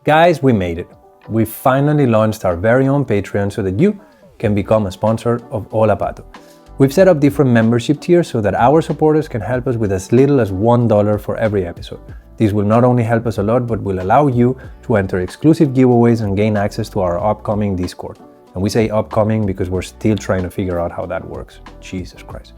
Guys, we made it. We finally launched our very own Patreon so that you can become a sponsor of Hola, Pato. We've set up different membership tiers so that our supporters can help us with as little as $1 for every episode. This will not only help us a lot, but will allow you to enter exclusive giveaways and gain access to our upcoming Discord. And we say upcoming because we're still trying to figure out how that works. Jesus Christ.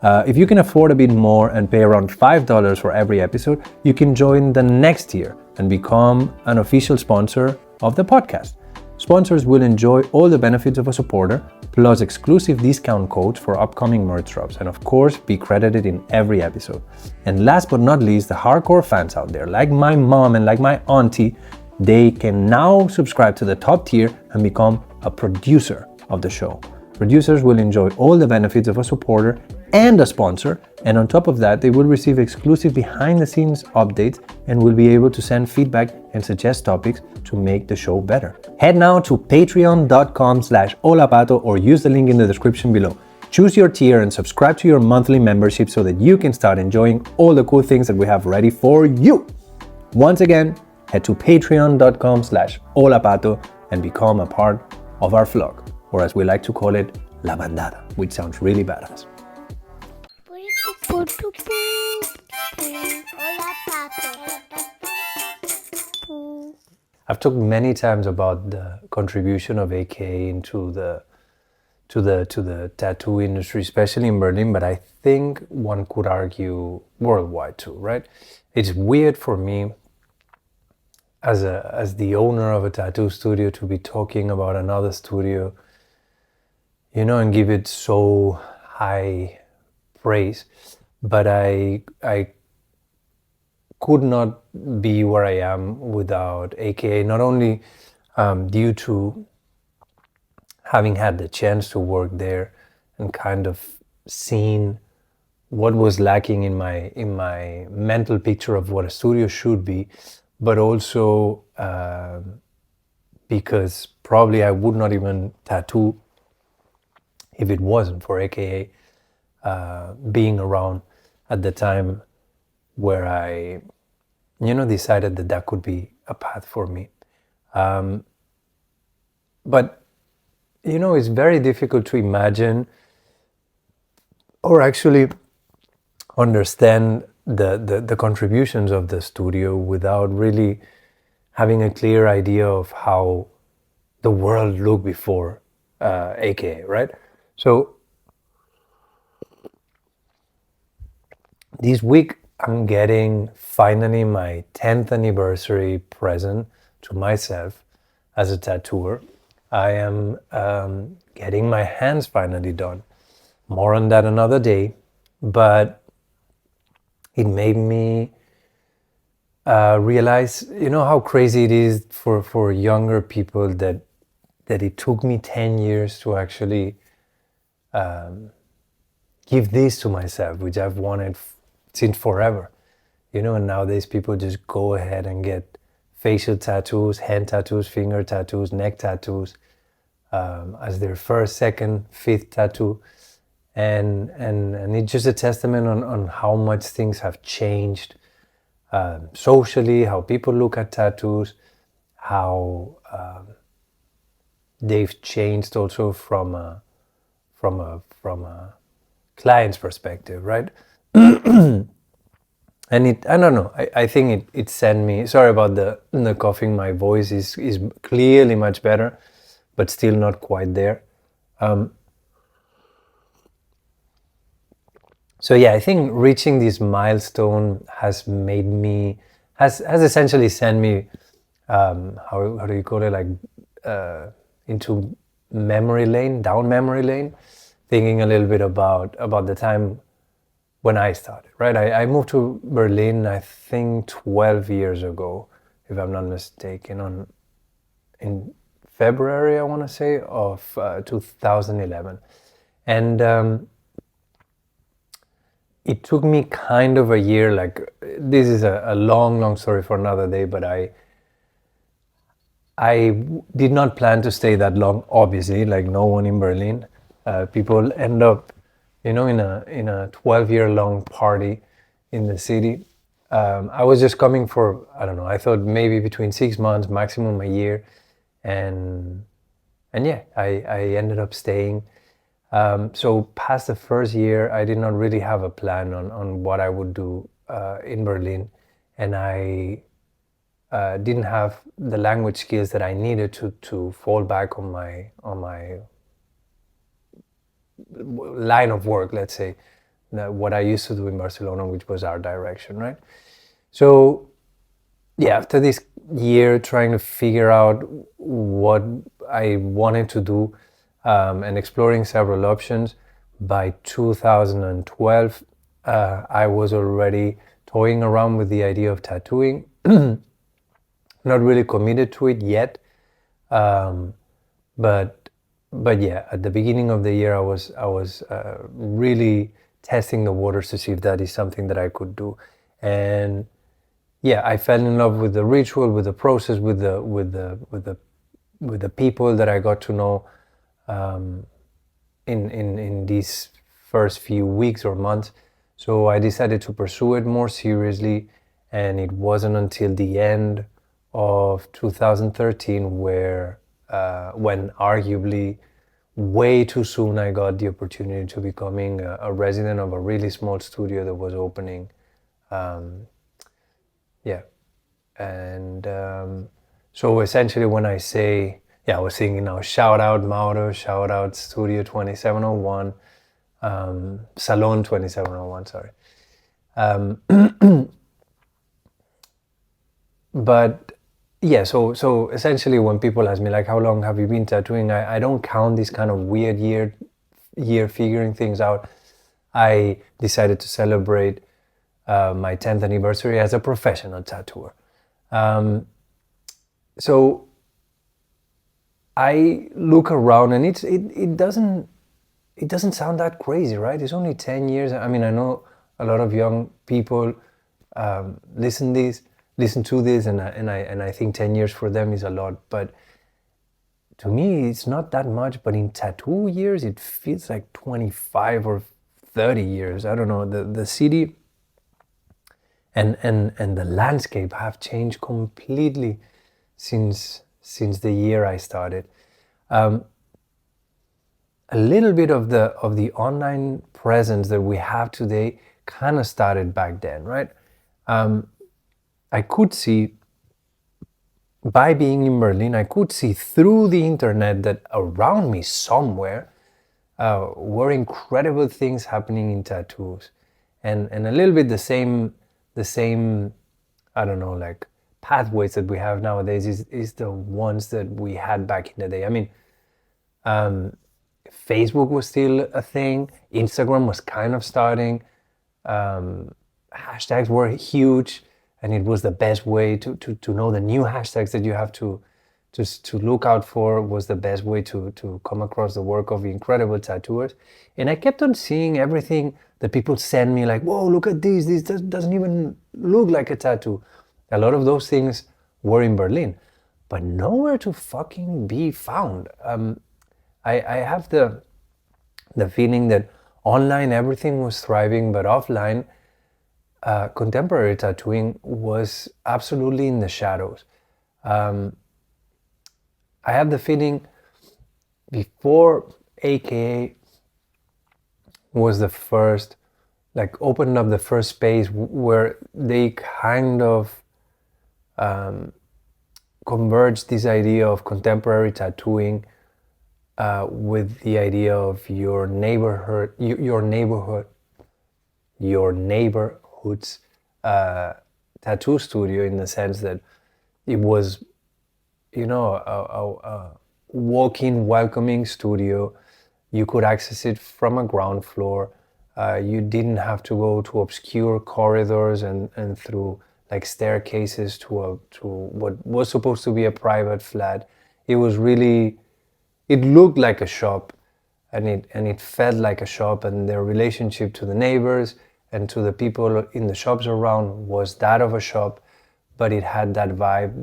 If you can afford a bit more and pay around $5 for every episode, you can join the next tier and become an official sponsor of the podcast. Sponsors will enjoy all the benefits of a supporter, plus exclusive discount codes for upcoming merch drops, and of course, be credited in every episode. And last but not least, the hardcore fans out there, like my mom and like my auntie, they can now subscribe to the top tier and become a producer of the show. Producers will enjoy all the benefits of a supporter and a sponsor, and on top of that, they will receive exclusive behind-the-scenes updates and will be able to send feedback and suggest topics to make the show better. Head now to patreon.com/holapato or use the link in the description below. Choose your tier and subscribe to your monthly membership so that you can start enjoying all the cool things that we have ready for you. Once again, head to patreon.com/holapato and become a part of our flock, or as we like to call it, La Bandada, which sounds really badass. I've talked many times about the contribution of AKA into the tattoo industry, especially in Berlin, but I think one could argue worldwide too, right? It's weird for me as the owner of a tattoo studio to be talking about another studio, you know, and give it so high praise. But I could not be where I am without AKA, not only due to having had the chance to work there and kind of seen what was lacking in my mental picture of what a studio should be, but also because probably I would not even tattoo if it wasn't for AKA being around at the time where I, decided that could be a path for me. But, it's very difficult to imagine or actually understand the contributions of the studio without really having a clear idea of how the world looked before AKA, right? So this week I'm getting finally my 10th anniversary present to myself as a tattooer. I am getting my hands finally done. More on that another day, but it made me realize, how crazy it is for younger people that it took me 10 years to actually give this to myself, which I've wanted since forever. And nowadays people just go ahead and get facial tattoos, hand tattoos, finger tattoos, neck tattoos as their first, second, fifth tattoo. And it's just a testament on how much things have changed socially, how people look at tattoos, how they've changed also from a client's perspective, right? And I don't know, I think it sent me, sorry about the coughing, my voice is clearly much better, but still not quite there. So yeah, I think reaching this milestone has essentially sent me, how do you call it, like into down memory lane, thinking a little bit about the time when I started, right? I moved to Berlin, I think 12 years ago, if I'm not mistaken, in February, I want to say, of 2011. And it took me kind of a year, like, this is a long story for another day, but I did not plan to stay that long, obviously, like no one in Berlin. People end up, in a 12-year long party in the city. I was just coming for, I don't know, I thought maybe between 6 months, maximum a year. And yeah, I ended up staying. So past the first year, I did not really have a plan on what I would do in Berlin. And I didn't have the language skills that I needed to fall back on my line of work, let's say, what I used to do in Barcelona, which was art direction, right? So yeah, after this year trying to figure out what I wanted to do and exploring several options, by 2012, I was already toying around with the idea of tattooing. Not really committed to it yet, but yeah, at the beginning of the year, I was really testing the waters to see if that is something that I could do. And yeah, I fell in love with the ritual, with the process, with the people that I got to know in these first few weeks or months. So I decided to pursue it more seriously, and it wasn't until the end of 2013 when arguably way too soon I got the opportunity to becoming a resident of a really small studio that was opening. Yeah, and so essentially when I say, yeah, I was thinking now, shout out Mauro, shout out Studio 2701, Salon 2701, sorry. But yeah, so essentially when people ask me like, how long have you been tattooing? I don't count this kind of weird year figuring things out. I decided to celebrate my 10th anniversary as a professional tattooer. So I look around, and it doesn't sound that crazy, right? It's only 10 years. I mean, I know a lot of young people listen to this, and I think 10 years for them is a lot. But to me, it's not that much. But in tattoo years, it feels like 25 or 30 years. I don't know. The city and the landscape have changed completely since the year I started. A little bit of the online presence that we have today kind of started back then, right? I could see, by being in Berlin, I could see through the internet that around me somewhere were incredible things happening in tattoos, and a little bit the same, I don't know, like pathways that we have nowadays is the ones that we had back in the day. I mean, Facebook was still a thing. Instagram was kind of starting. Hashtags were huge, and it was the best way to know the new hashtags that you have to look out for. Was the best way to come across the work of incredible tattooers. And I kept on seeing everything that people send me, like, whoa, look at this. This doesn't even look like a tattoo. A lot of those things were in Berlin, but nowhere to fucking be found. I have the feeling that online everything was thriving, but offline contemporary tattooing was absolutely in the shadows. I have the feeling before AKA was the first, like, opened up the first space where they kind of converged this idea of contemporary tattooing with the idea of your neighborhood's tattoo studio, in the sense that it was, a walk-in, welcoming studio. You could access it from a ground floor. You didn't have to go to obscure corridors and through like staircases to what was supposed to be a private flat. It was really, it looked like a shop, and it felt like a shop, and their relationship to the neighbors and to the people in the shops around was that of a shop, but it had that vibe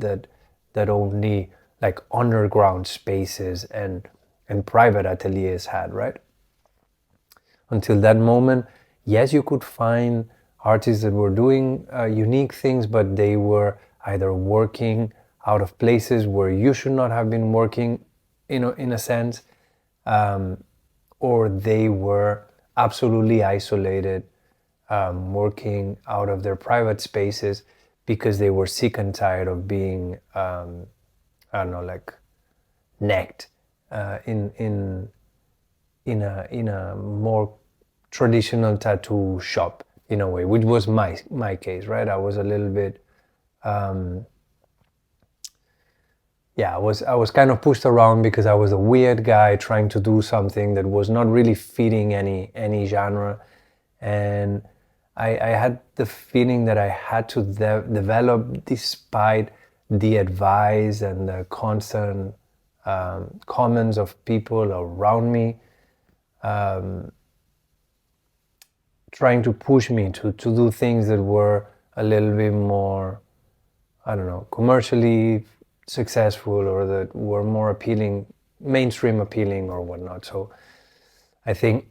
that only like underground spaces and private ateliers had, right? Until that moment, yes, you could find artists that were doing unique things, but they were either working out of places where you should not have been working, in a sense, or they were absolutely isolated, working out of their private spaces because they were sick and tired of being, I don't know, like necked in a more traditional tattoo shop in a way, which was my case, right? I was a little bit, I was kind of pushed around because I was a weird guy trying to do something that was not really fitting any genre, and I had the feeling that I had to develop despite the advice and the constant comments of people around me, trying to push me to do things that were a little bit more, I don't know, commercially successful, or that were more appealing, mainstream appealing or whatnot. So I think,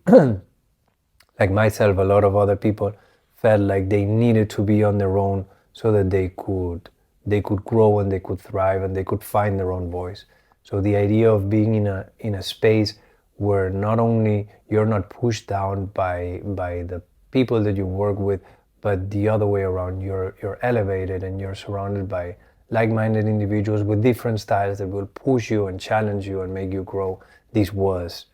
like myself, a lot of other people felt like they needed to be on their own so that they could grow and they could thrive and they could find their own voice. So the idea of being in a space where not only you're not pushed down by the people that you work with, but the other way around, you're elevated and you're surrounded by like-minded individuals with different styles that will push you and challenge you and make you grow. This was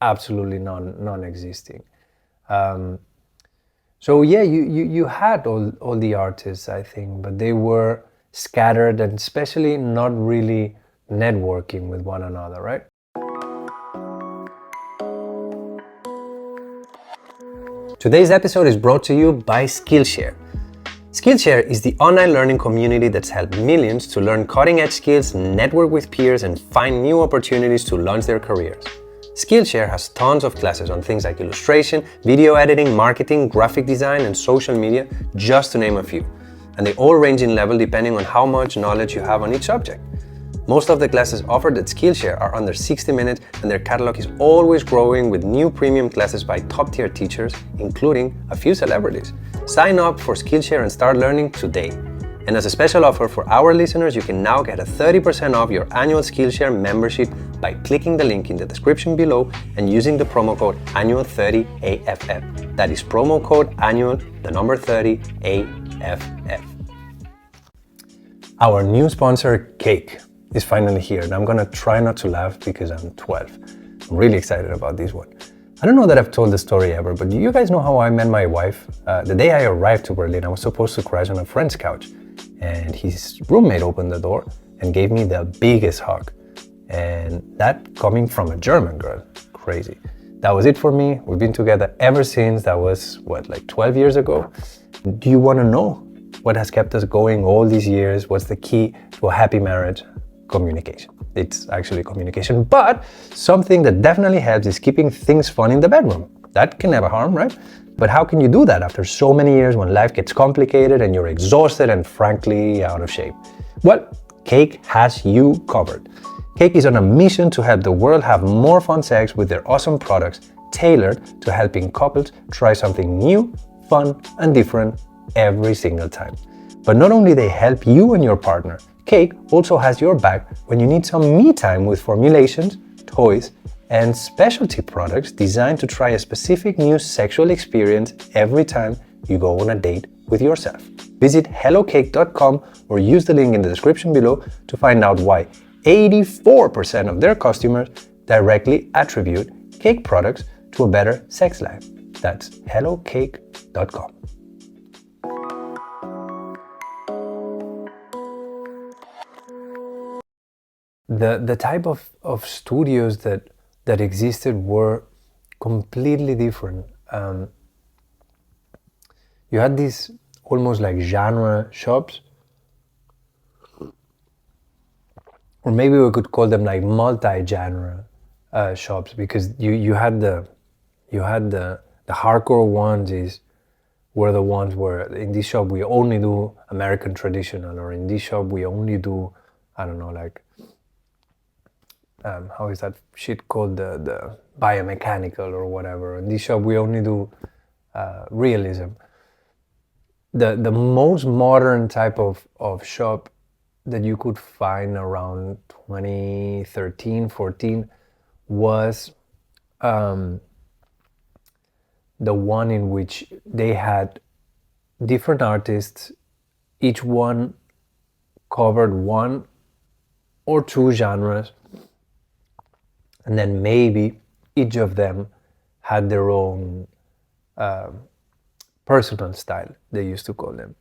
absolutely non-existing. So yeah, you had all the artists, I think, but they were scattered and especially not really networking with one another, right? Today's episode is brought to you by Skillshare. Skillshare is the online learning community that's helped millions to learn cutting-edge skills, network with peers, and find new opportunities to launch their careers. Skillshare has tons of classes on things like illustration, video editing, marketing, graphic design, and social media, just to name a few. And they all range in level depending on how much knowledge you have on each subject. Most of the classes offered at Skillshare are under 60 minutes, and their catalog is always growing with new premium classes by top-tier teachers, including a few celebrities. Sign up for Skillshare and start learning today. And as a special offer for our listeners, you can now get a 30% off your annual Skillshare membership by clicking the link in the description below and using the promo code annual30AFF. That is promo code annual, the number 30AFF. Our new sponsor, Cake, is finally here, and I'm gonna try not to laugh because I'm 12. I'm really excited about this one. I don't know that I've told the story ever, but you guys know how I met my wife? The day I arrived to Berlin, I was supposed to crash on a friend's couch, and his roommate opened the door and gave me the biggest hug. And that coming from a German girl, crazy. That was it for me. We've been together ever since. That was, 12 years ago? Do you wanna know what has kept us going all these years? What's the key to a happy marriage? Communication. It's actually communication, but something that definitely helps is keeping things fun in the bedroom. That can never harm, right? But how can you do that after so many years when life gets complicated and you're exhausted and frankly out of shape? Well, Cake has you covered. Cake is on a mission to help the world have more fun sex with their awesome products tailored to helping couples try something new, fun, and different every single time. But not only they help you and your partner, Cake also has your back when you need some me time with formulations, toys, and specialty products designed to try a specific new sexual experience every time you go on a date with yourself. Visit hellocake.com or use the link in the description below to find out why 84% of their customers directly attribute Cake products to a better sex life. That's hellocake.com. The type of studios that existed were completely different. You had these almost like genre shops, or maybe we could call them like multi-genre shops, because you had the hardcore ones were the ones where in this shop we only do American traditional, or in this shop we only do, I don't know, like how is that shit called, the biomechanical or whatever. In this shop we only do realism. the most modern type of shop that you could find around 2013, 14 was the one in which they had different artists, each one covered one or two genres, and then maybe each of them had their own personal style, they used to call them.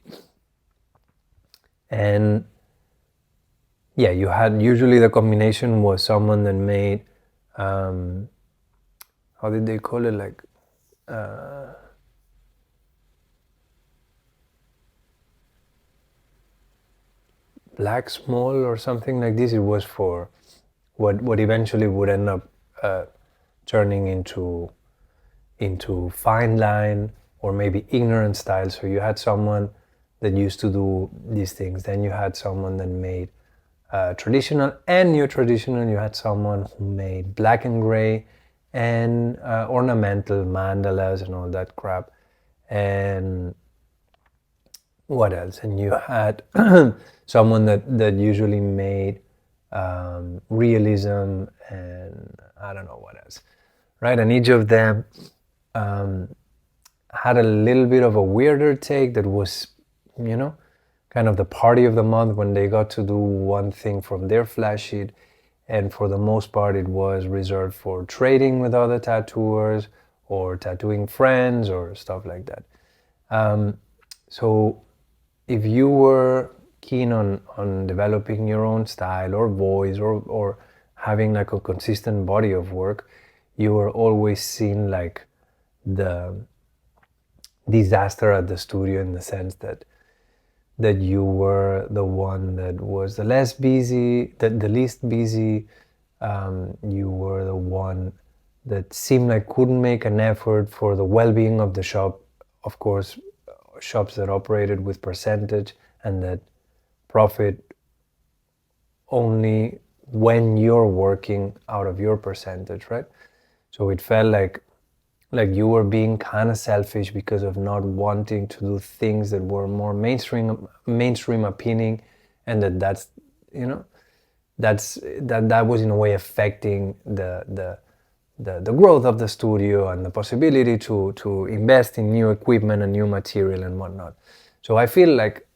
And yeah, you had usually the combination was someone that made how did they call it, like black small or something like this. It was for what eventually would end up turning into fine line or maybe ignorant style. So you had someone that used to do these things, then you had someone that made traditional and new traditional, you had someone who made black and gray and ornamental mandalas and all that crap, and what else? And you had someone that usually made realism, and I don't know what else, right? And each of them had a little bit of a weirder take that was, kind of the party of the month when they got to do one thing from their flash sheet. And for the most part, it was reserved for trading with other tattooers or tattooing friends or stuff like that. So if you were keen on developing your own style or voice or having like a consistent body of work, you were always seen like the disaster at the studio, in the sense that you were the one that was the least busy. You were the one that seemed like couldn't make an effort for the well-being of the shop. Of course, shops that operated with percentage and that profit only when you're working out of your percentage, right? So it felt like you were being kind of selfish because of not wanting to do things that were more mainstream appealing, and that was in a way affecting the growth of the studio and the possibility to invest in new equipment and new material and whatnot. So I feel like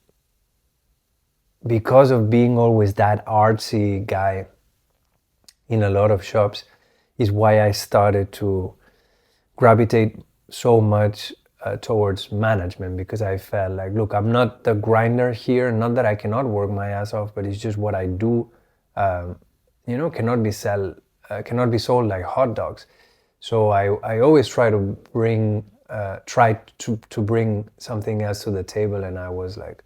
because of being always that artsy guy in a lot of shops is why I started to gravitate so much towards management, because I felt like, look, I'm not the grinder here, not that I cannot work my ass off, but it's just what I do cannot be sold like hot dogs. So I always try to bring something else to the table, and I was like,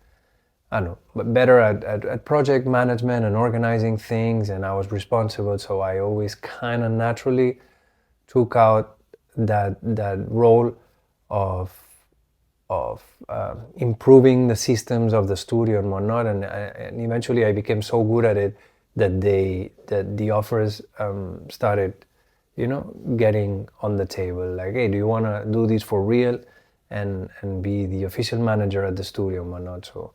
I don't know, but better at project management and organizing things, and I was responsible, so I always kind of naturally took out that role of improving the systems of the studio and whatnot, and eventually I became so good at it that the offers started getting on the table, like, hey, do you want to do this for real and be the official manager at the studio and whatnot. So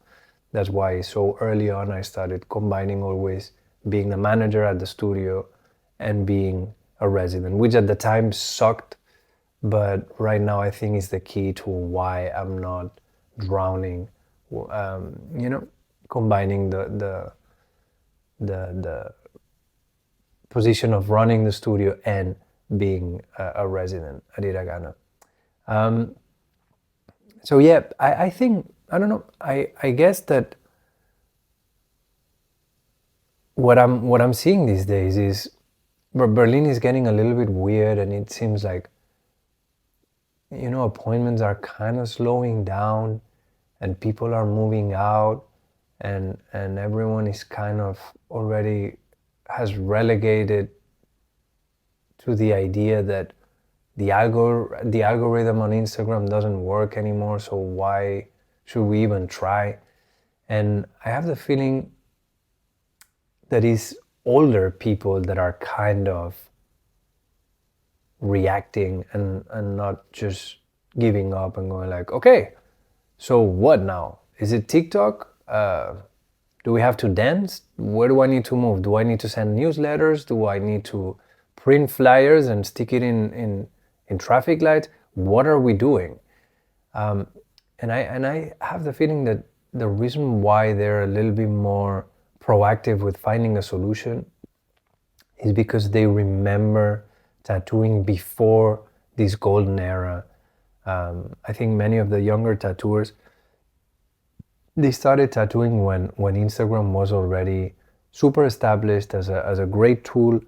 that's why so early on I started combining always being the manager at the studio and being a resident, which at the time sucked, but right now I think is the key to why I'm not drowning, combining the position of running the studio and being a resident at Hiragana. So yeah, I think, I don't know, I guess that what I'm seeing these days is Berlin is getting a little bit weird, and it seems like appointments are kind of slowing down and people are moving out, and everyone is kind of already has relegated to the idea that the algorithm on Instagram doesn't work anymore, so why should we even try? And I have the feeling that it's older people that are kind of reacting and not just giving up and going like, okay, So what now? Is it TikTok? Do we have to dance? Where do I need to move? Do I need to send newsletters? Do I need to print flyers and stick it in traffic lights? What are we doing? And I have the feeling that the reason why they're a little bit more proactive with finding a solution is because they remember tattooing before this golden era. I think many of the younger tattooers, they started tattooing when Instagram was already super established as a great tool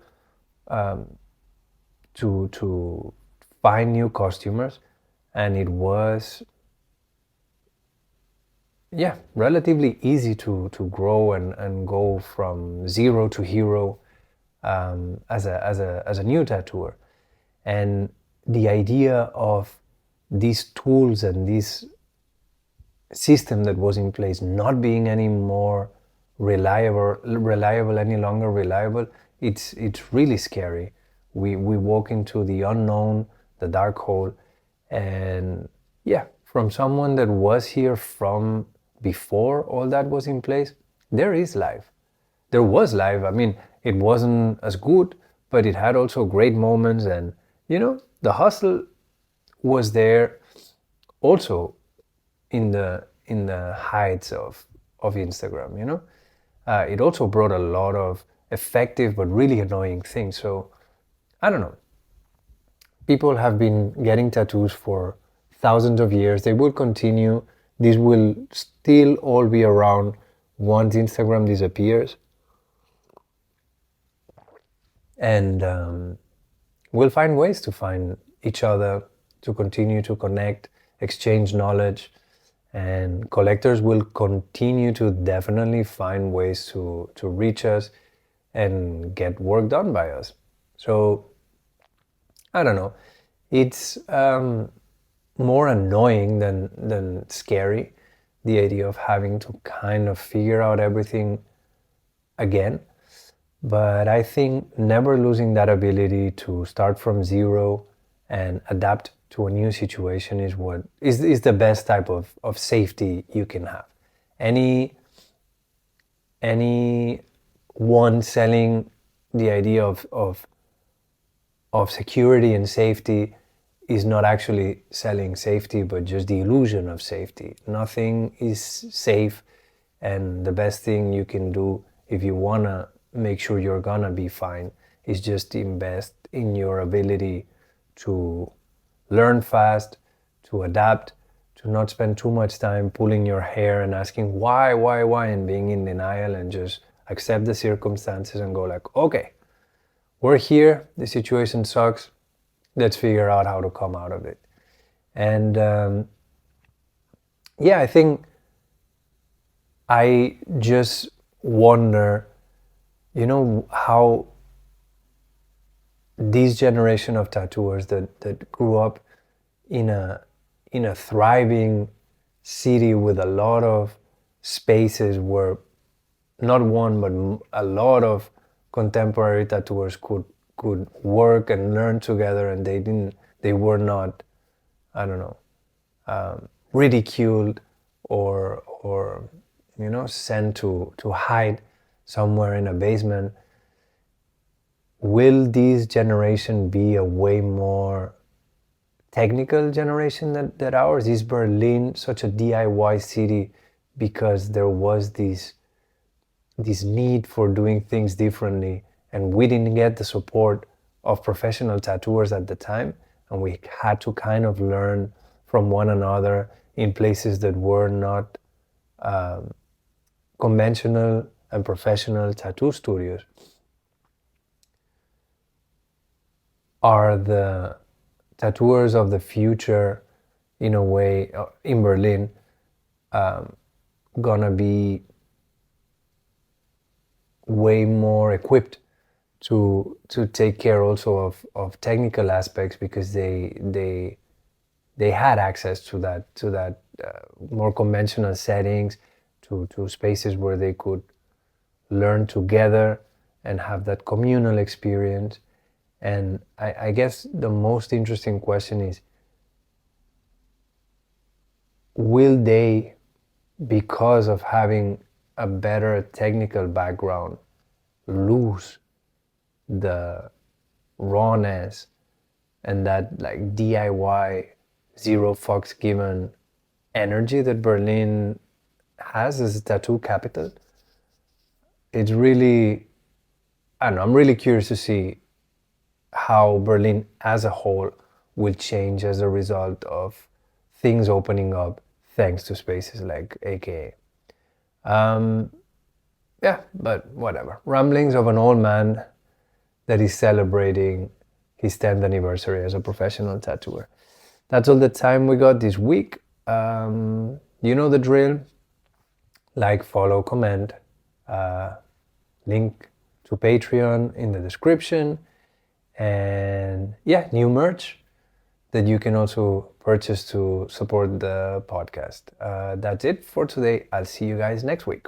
to find new customers, and it was relatively easy to grow and go from zero to hero as a new tattooer. And the idea of these tools and this system that was in place not being any more reliable any longer reliable, it's really scary. We walk into the unknown, the dark hole. And from someone that was here from before all that was in place, there was life. I mean, it wasn't as good, but it had also great moments. And the hustle was there also in the heights of Instagram. It also brought a lot of effective but really annoying things. So I don't know. People have been getting tattoos for thousands of years. They will continue. This will still all be around once Instagram disappears. And we'll find ways to find each other, to continue to connect, exchange knowledge, and collectors will continue to definitely find ways to reach us and get work done by us. So I don't know. It's more annoying than scary, the idea of having to kind of figure out everything again. But I think never losing that ability to start from zero and adapt to a new situation is what is the best type of safety you can have. Any one selling the idea of security and safety is not actually selling safety, but just the illusion of safety. Nothing is safe, and the best thing you can do if you wanna make sure you're gonna be fine is just invest in your ability to learn fast, to adapt, to not spend too much time pulling your hair and asking why, and being in denial, and just accept the circumstances and go like, okay, we're here, the situation sucks, let's figure out how to come out of it. And I think I just wonder, how this generation of tattooers that grew up in a thriving city with a lot of spaces where not one but a lot of contemporary tattooers could work and learn together, and they were not, I don't know, ridiculed or sent to hide somewhere in a basement. Will this generation be a way more technical generation than ours? Is Berlin such a DIY city because there was this need for doing things differently, and we didn't get the support of professional tattooers at the time, and we had to kind of learn from one another in places that were not conventional and professional tattoo studios? Are the tattooers of the future, in a way, in Berlin, gonna be way more equipped to take care also of technical aspects, because they had access to that more conventional settings, to spaces where they could learn together and have that communal experience. And I guess the most interesting question is, will they, because of having a better technical background, lose the rawness and that like DIY, zero fucks given energy that Berlin has as a tattoo capital? It's really, I don't know, I'm really curious to see how Berlin as a whole will change as a result of things opening up thanks to spaces like AKA. Yeah, but whatever. Ramblings of an old man that is celebrating his 10th anniversary as a professional tattooer. That's all the time we got this week. You know the drill. Like, follow, comment. Link to Patreon in the description. And yeah, new merch that you can also purchase to support the podcast. That's it for today. I'll see you guys next week.